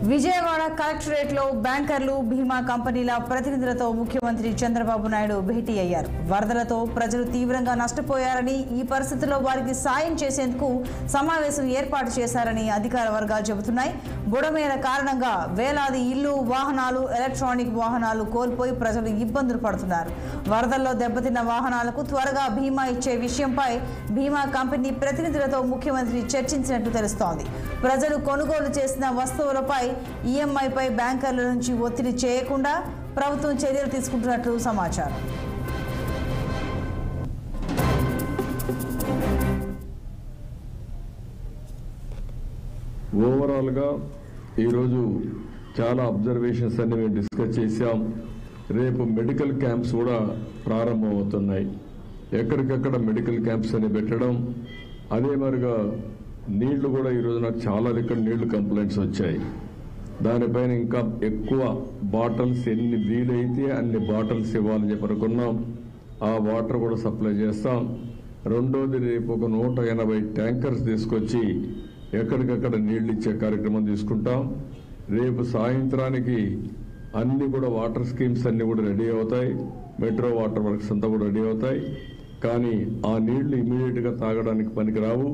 Vijayawada collectorate లో బ్యాంకర్లు బీమా కంపెనీల ప్రతినిధులతో ముఖ్యమంత్రి చంద్రబాబు నాయుడు భేటీ అయ్యారు. వరదలతో ప్రజలు తీవ్రంగా నష్టపోయారని, ఈ పరిస్థితుల్లో వారికి సాయం చేసేందుకు సమావేశం ఏర్పాటు చేశారని అధికార వర్గాలు చెబుతున్నాయి. బుడమేర కారణంగా వేలాది ఇళ్లు, వాహనాలు, ఎలక్ట్రానిక్ వాహనాలు కోల్పోయి ప్రజలు ఇబ్బందులు పడుతున్నారు. వరదల్లో దెబ్బతిన్న వాహనాలకు త్వరగా బీమా ఇచ్చే విషయంపై బీమా కంపెనీ ప్రతినిధులతో ముఖ్యమంత్రి చర్చించినట్టు తెలుస్తోంది. ప్రజలు కొనుగోలు చేసిన వస్తువులపై ఈఎంఐపై బ్యాంకర్ల నుంచి ఒత్తిడి చేయకుండా ప్రభుత్వం చర్యలు తీసుకుంటున్నట్లు సమాచారం. ఓవరాల్ గా ఈరోజు చాలా అబ్జర్వేషన్స్ అన్ని మేము డిస్కస్ చేశాం. రేపు మెడికల్ క్యాంప్స్ కూడా ప్రారంభమవుతున్నాయి. ఎక్కడికక్కడ మెడికల్ క్యాంప్స్ అని పెట్టడం, అదే మరిగా నీళ్లు కూడా ఈరోజు నాకు చాలా దగ్గర నీళ్లు కంప్లైంట్స్ వచ్చాయి. దానిపైన ఇంకా ఎక్కువ బాటిల్స్ ఎన్ని వీలైతే అన్ని బాటిల్స్ ఇవ్వాలని చెప్పి అనుకున్నాం. ఆ వాటర్ కూడా సప్లై చేస్తాం. రెండోది, రేపు ఒక 180 ట్యాంకర్స్ తీసుకొచ్చి ఎక్కడికక్కడ నీళ్లు ఇచ్చే కార్యక్రమం తీసుకుంటాం. రేపు సాయంత్రానికి అన్ని కూడా వాటర్ స్కీమ్స్ అన్ని కూడా రెడీ అవుతాయి. మెట్రో వాటర్ వర్క్స్ అంతా కూడా రెడీ అవుతాయి. కానీ ఆ నీళ్లు ఇమీడియట్ గా తాగడానికి పనికి రావు.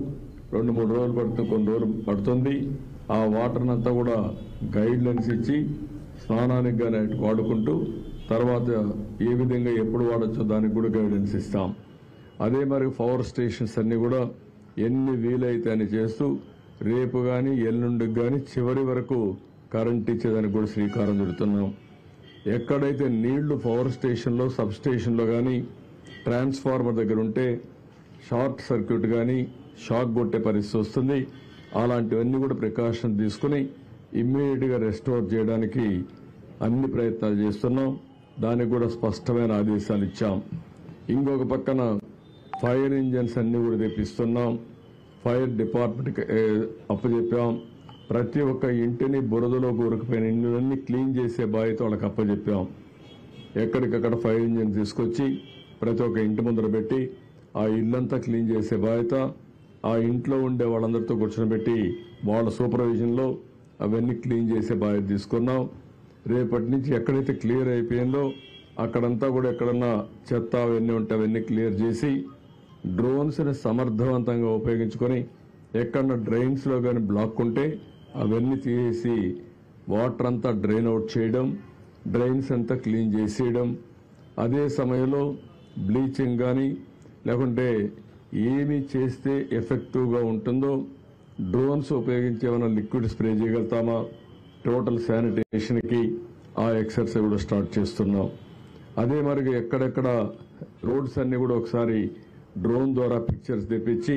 2-3 రోజులు పడుతుంది, కొన్ని రోజులు పడుతుంది. ఆ వాటర్ అంతా కూడా గైడ్ లైన్స్ ఇచ్చి స్నానానికి కానీ వాడుకుంటూ తర్వాత ఏ విధంగా ఎప్పుడు వాడచ్చో దానికి కూడా గైడెన్స్ ఇస్తాం. అదే మరి పవర్ స్టేషన్స్ అన్ని కూడా ఎన్ని వీలైతే అని చేస్తూ రేపు కానీ ఎల్లుండికి కానీ చివరి వరకు కరెంట్ ఇచ్చేదానికి కూడా శ్రీకారం చుడుతున్నాం. ఎక్కడైతే నీళ్లు పవర్ స్టేషన్లో, సబ్ స్టేషన్లో కానీ ట్రాన్స్ఫార్మర్ దగ్గర ఉంటే షార్ట్ సర్క్యూట్ కానీ షాక్ కొట్టే పరిస్థితి వస్తుంది. అలాంటివన్నీ కూడా ప్రికాషన్ తీసుకుని ఇమ్మీడియట్ గా రెస్టోర్ చేయడానికి అన్ని ప్రయత్నాలు చేస్తున్నాం. దానికి కూడా స్పష్టమైన ఆదేశాలు ఇచ్చాం. ఇంకొక పక్కన ఫైర్ ఇంజన్స్ అన్ని కూడా తెప్పిస్తున్నాం. Fire department అప్పచెప్పాం. ప్రతి ఒక్క ఇంటిని బురదలో కూరుకుపోయిన ఇళ్ళన్నీ క్లీన్ చేసే బాధ్యత వాళ్ళకి అప్పచెప్పాం. ఎక్కడికక్కడ ఫైర్ ఇంజన్ తీసుకొచ్చి ప్రతి ఒక్క ఇంటి ముందర పెట్టి ఆ ఇల్లంతా క్లీన్ చేసే బాధ్యత, ఆ ఇంట్లో ఉండే వాళ్ళందరితో కూర్చొని వాళ్ళ సూపర్విజన్లో అవన్నీ క్లీన్ చేసే బాధ్యత తీసుకున్నాం. రేపటి నుంచి ఎక్కడైతే క్లియర్ అయిపోయిందో అక్కడంతా కూడా ఎక్కడన్నా చెత్త అవన్నీ ఉంటే అవన్నీ క్లియర్ చేసి డ్రోన్స్ని సమర్థవంతంగా ఉపయోగించుకొని ఎక్కడన్నా డ్రైన్స్లో కానీ బ్లాక్ ఉంటే అవన్నీ తీసేసి వాటర్ అంతా డ్రైన్ అవుట్ చేయడం, డ్రైన్స్ అంతా క్లీన్ చేసేయడం. అదే సమయంలో బ్లీచింగ్ కానీ లేకుంటే ఏమి చేస్తే ఎఫెక్టివ్గా ఉంటుందో డ్రోన్స్ ఉపయోగించి ఏమైనా లిక్విడ్ స్ప్రే చేయగలుగుతామా, టోటల్ శానిటేషన్కి ఆ ఎక్సర్సైజ్ కూడా స్టార్ట్ చేస్తున్నాం. అదే మరి ఎక్కడెక్కడ రోడ్స్ అన్ని కూడా ఒకసారి డ్రోన్ ద్వారా పిక్చర్స్ తెప్పించి